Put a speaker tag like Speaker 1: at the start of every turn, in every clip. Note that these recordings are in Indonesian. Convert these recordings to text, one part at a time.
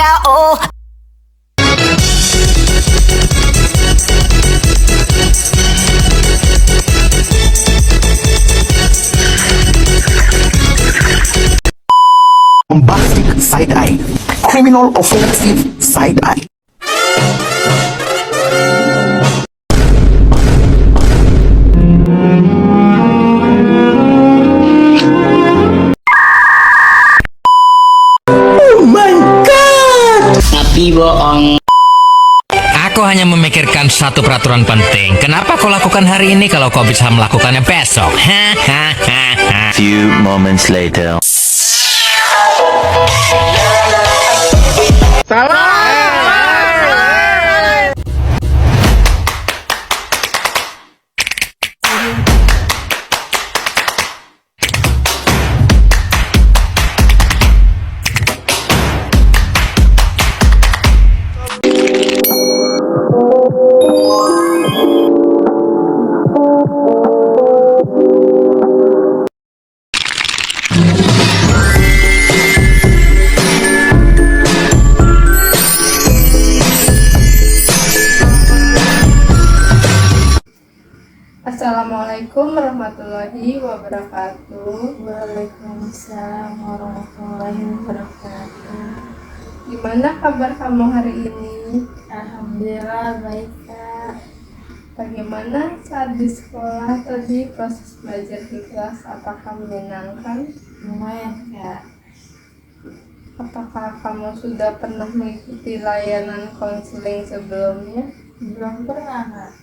Speaker 1: Oh.
Speaker 2: Bombastic side-eye, criminal offensive side-eye. Oh my god!
Speaker 3: Tapi bohong.
Speaker 4: Aku hanya memikirkan satu peraturan penting. Kenapa kau lakukan hari ini kalau kau bisa melakukannya besok? Hahaha.
Speaker 3: Few moments later.
Speaker 5: Assalamualaikum warahmatullahi wabarakatuh.
Speaker 6: Waalaikumsalam warahmatullahi wabarakatuh.
Speaker 5: Gimana kabar kamu hari ini?
Speaker 6: Alhamdulillah baik kak.
Speaker 5: Bagaimana saat di sekolah tadi proses belajar di kelas? Apakah menyenangkan?
Speaker 6: Lumayan kak.
Speaker 5: Apakah kamu sudah pernah mengikuti layanan konseling sebelumnya?
Speaker 6: Belum pernah kak.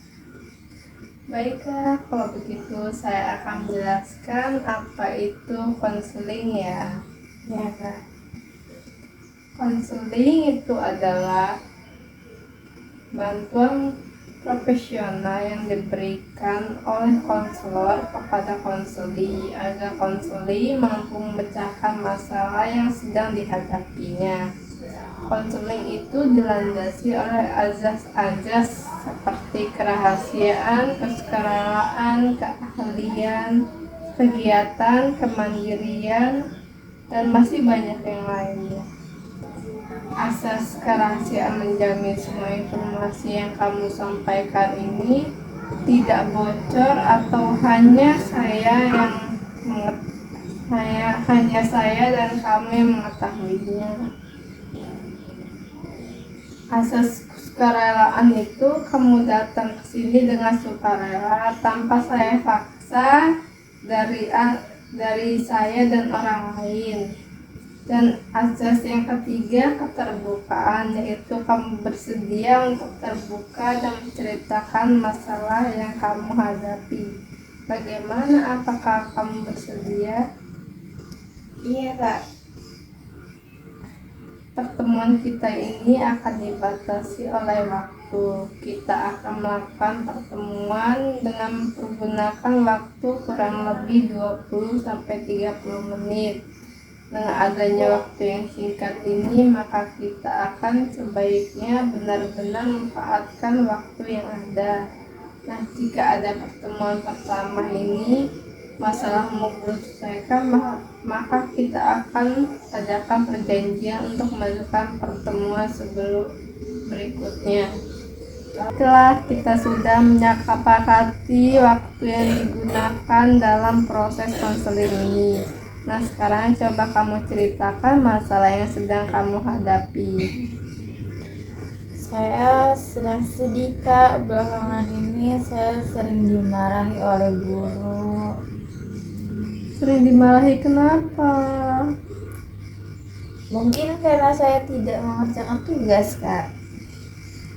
Speaker 5: Baiklah, kalau begitu saya akan jelaskan apa itu konseling ya.
Speaker 6: Ya kak.
Speaker 5: Konseling itu adalah bantuan profesional yang diberikan oleh konselor kepada konseli agar konseli mampu memecahkan masalah yang sedang dihadapinya. Konseling itu dilandasi oleh azas-azas seperti kerahasiaan, kesukarelawan, keahlian, kegiatan, kemandirian, dan masih banyak yang lainnya. Asas kerahasiaan menjamin semua informasi yang kamu sampaikan ini tidak bocor atau hanya saya dan kamu yang mengetahuinya. Asas sukarelaan itu kamu datang ke sini dengan sukarela tanpa saya paksa dari saya dan orang lain. Dan asas yang ketiga keterbukaan, yaitu kamu bersedia untuk terbuka dan menceritakan masalah yang kamu hadapi. Bagaimana, apakah kamu bersedia?
Speaker 6: Iya kak.
Speaker 5: Pertemuan kita ini akan dibatasi oleh waktu. Kita akan melakukan pertemuan dengan menggunakan waktu kurang lebih 20-30 menit. Dengan adanya waktu yang singkat ini, maka kita akan sebaiknya benar-benar memanfaatkan waktu yang ada. Nah, jika ada pertemuan pertama ini masalahmu belum selesaikan, maka kita akan adakan perjanjian untuk melakukan pertemuan sebelum berikutnya. Setelah kita sudah menyepakati waktu yang digunakan dalam proses konseling ini, nah sekarang coba kamu ceritakan masalah yang sedang kamu hadapi.
Speaker 6: Saya sedang sedih kak. Belakangan ini saya sering dimarahi oleh guru.
Speaker 5: Sering dimarahi kenapa?
Speaker 6: Mungkin karena saya tidak mengerjakan tugas kak.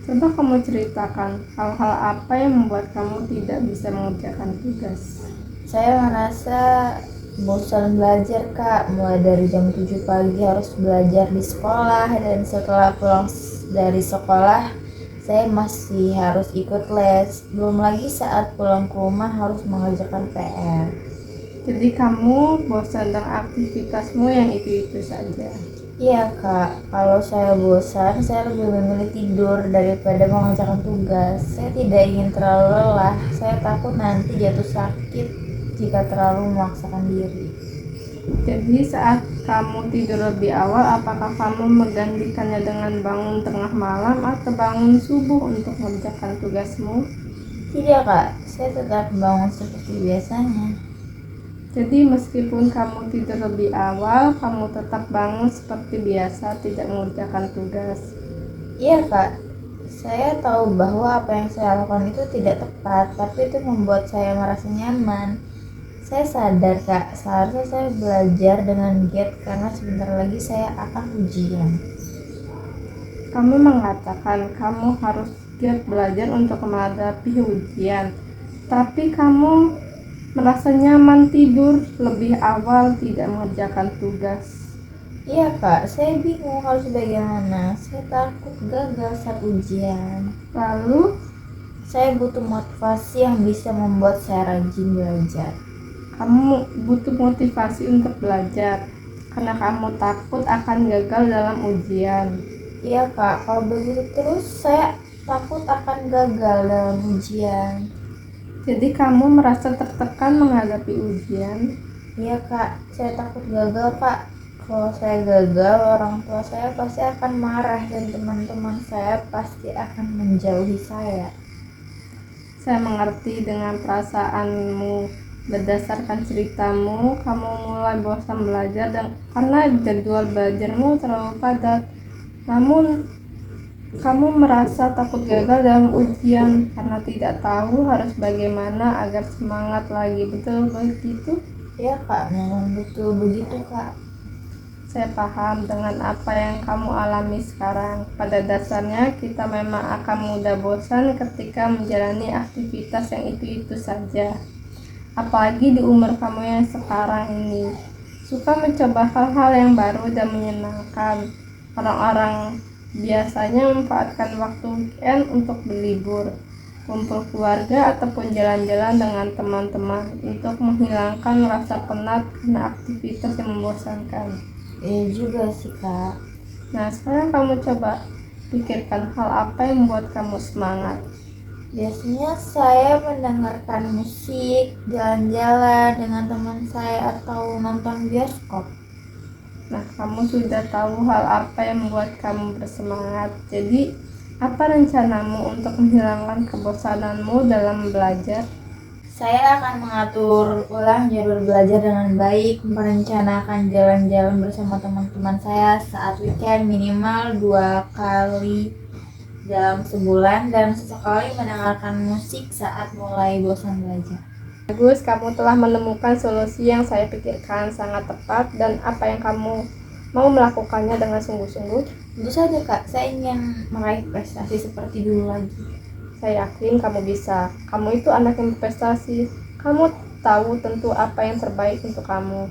Speaker 5: Coba kamu ceritakan hal-hal apa yang membuat kamu tidak bisa mengerjakan tugas.
Speaker 6: Saya merasa bosan belajar kak. Mulai dari jam 7 pagi harus belajar di sekolah, dan setelah pulang dari sekolah saya masih harus ikut les. Belum lagi saat pulang ke rumah harus mengerjakan PR.
Speaker 5: Jadi kamu bosan dengan aktivitasmu yang itu-itu saja.
Speaker 6: Iya kak, kalau saya bosan saya lebih memilih tidur daripada mengerjakan tugas. Saya tidak ingin terlalu lelah. Saya takut nanti jatuh sakit jika terlalu memaksakan diri.
Speaker 5: Jadi saat kamu tidur lebih awal, apakah kamu menggantikannya dengan bangun tengah malam atau bangun subuh untuk mengerjakan tugasmu?
Speaker 6: Tidak kak, saya tetap bangun seperti biasanya.
Speaker 5: Jadi meskipun kamu tidur lebih awal, kamu tetap bangun seperti biasa, tidak mengerjakan tugas.
Speaker 6: Iya kak, saya tahu bahwa apa yang saya lakukan itu tidak tepat, tapi itu membuat saya merasa nyaman. Saya sadar kak, seharusnya saya belajar dengan giat karena sebentar lagi saya akan ujian.
Speaker 5: Kamu mengatakan kamu harus giat belajar untuk menghadapi ujian, tapi kamu merasa nyaman tidur lebih awal, tidak mengerjakan tugas.
Speaker 6: Iya kak, saya bingung harus bagaimana. Saya takut gagal saat ujian.
Speaker 5: Lalu,
Speaker 6: Saya butuh motivasi yang bisa membuat saya rajin belajar.
Speaker 5: kamu butuh motivasi untuk belajar karena kamu takut akan gagal dalam ujian.
Speaker 6: Iya kak, kalau begitu terus saya takut akan gagal dalam ujian.
Speaker 5: Jadi kamu merasa tertekan menghadapi ujian.
Speaker 6: Iya kak, saya takut gagal kak. Kalau saya gagal, orang tua saya pasti akan marah dan teman-teman saya pasti akan menjauhi saya.
Speaker 5: Saya mengerti dengan perasaanmu. Berdasarkan ceritamu, kamu mulai bosan belajar dan karena jadwal belajarmu terlalu padat. Namun, kamu merasa takut gagal dalam ujian karena tidak tahu harus bagaimana agar semangat lagi. Betul begitu?
Speaker 6: Iya kak, memang betul begitu kak.
Speaker 5: Saya paham dengan apa yang kamu alami sekarang. Pada dasarnya, kita memang akan mudah bosan ketika menjalani aktivitas yang itu-itu saja. Apalagi di umur kamu yang sekarang ini. Suka mencoba hal-hal yang baru dan menyenangkan. Orang-orang biasanya memanfaatkan waktu weekend untuk berlibur, kumpul keluarga, ataupun jalan-jalan dengan teman-teman untuk menghilangkan rasa penat karena aktivitas yang membosankan.
Speaker 6: Iya juga sih kak.
Speaker 5: Nah, sekarang kamu coba pikirkan hal apa yang membuat kamu semangat.
Speaker 6: Biasanya saya mendengarkan musik, jalan-jalan dengan teman saya atau nonton bioskop.
Speaker 5: Nah, kamu sudah tahu hal apa yang membuat kamu bersemangat. Jadi, apa rencanamu untuk menghilangkan kebosananmu dalam belajar?
Speaker 6: Saya akan mengatur ulang jadwal belajar dengan baik, merencanakan jalan-jalan bersama teman-teman saya saat weekend minimal 2 kali dalam sebulan dan sesekali mendengarkan musik saat mulai bosan belajar.
Speaker 5: Bagus, kamu telah menemukan solusi yang saya pikirkan sangat tepat dan apa yang kamu mau melakukannya dengan sungguh-sungguh.
Speaker 6: Tentu saja kak, saya ingin meraih prestasi seperti dulu lagi.
Speaker 5: Saya yakin kamu bisa. Kamu itu anak yang berprestasi. Kamu tahu tentu apa yang terbaik untuk kamu.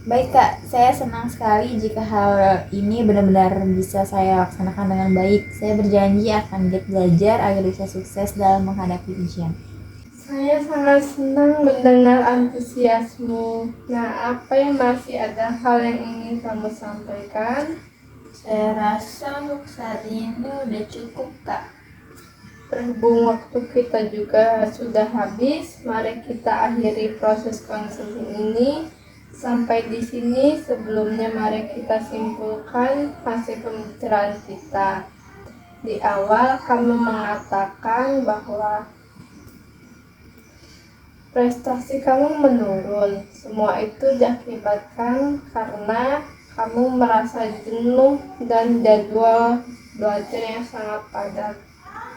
Speaker 6: Baik kak, saya senang sekali jika hal ini benar-benar bisa saya laksanakan dengan baik. Saya berjanji akan giat belajar agar bisa sukses dalam menghadapi ujian.
Speaker 5: Saya sangat senang mendengar antusiasmu. Nah, apa yang masih ada hal yang ingin kamu sampaikan?
Speaker 6: Saya rasa untuk saat ini udah cukup kak.
Speaker 5: Berhubung waktu kita juga sudah habis, mari kita akhiri proses konseling ini. Sampai di sini, sebelumnya mari kita simpulkan hasil pembicaraan kita. Di awal kamu mengatakan bahwa prestasi kamu menurun. Semua itu diakibatkan karena kamu merasa jenuh dan jadwal belajar yang sangat padat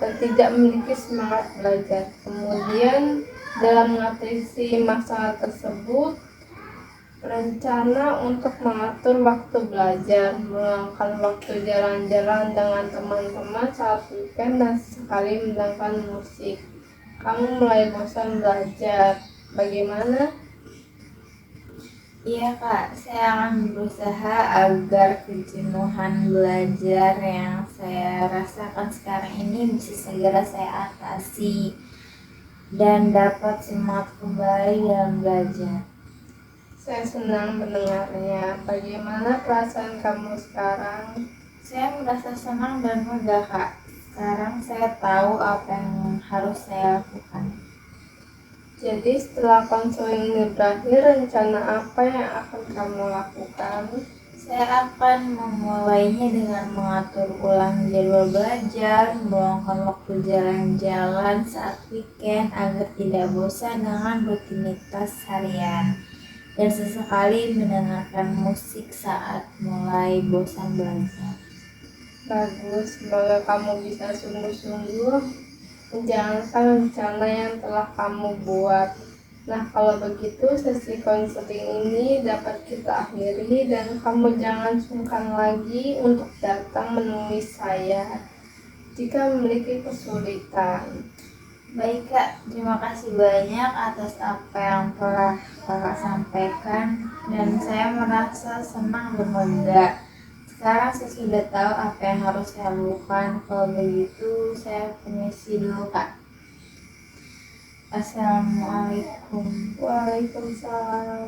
Speaker 5: dan tidak memiliki semangat belajar. Kemudian dalam mengatasi masalah tersebut, rencana untuk mengatur waktu belajar, meluangkan waktu jalan-jalan dengan teman-teman saat weekend dan sekali mendengarkan musik. Kamu mulai bosan belajar. Bagaimana?
Speaker 6: Iya kak, saya akan berusaha agar kejenuhan belajar yang saya rasakan sekarang ini bisa segera saya atasi dan dapat semangat kembali dalam belajar.
Speaker 5: Saya senang mendengarnya. Bagaimana perasaan kamu sekarang?
Speaker 6: Saya merasa senang dan lega kak. Sekarang saya tahu apa yang harus saya lakukan.
Speaker 5: Jadi setelah konseling ini berakhir, rencana apa yang akan kamu lakukan?
Speaker 6: Saya akan memulainya dengan mengatur ulang jadwal belajar, meluangkan waktu jalan-jalan saat weekend agar tidak bosan dengan rutinitas harian, dan sesekali mendengarkan musik saat mulai bosan belajar.
Speaker 5: Bagus, semoga kamu bisa sungguh-sungguh menjalankan rencana yang telah kamu buat. Nah, kalau begitu sesi konseling ini dapat kita akhiri dan kamu jangan sungkan lagi untuk datang menemui saya jika memiliki kesulitan.
Speaker 6: Baik Kak, terima kasih banyak atas apa yang telah Kakak sampaikan, dan saya merasa senang dan lega. Sekarang saya sudah tahu apa yang harus saya lakukan. Kalau begitu saya permisi dulu Kak. Assalamualaikum.
Speaker 5: Waalaikumsalam.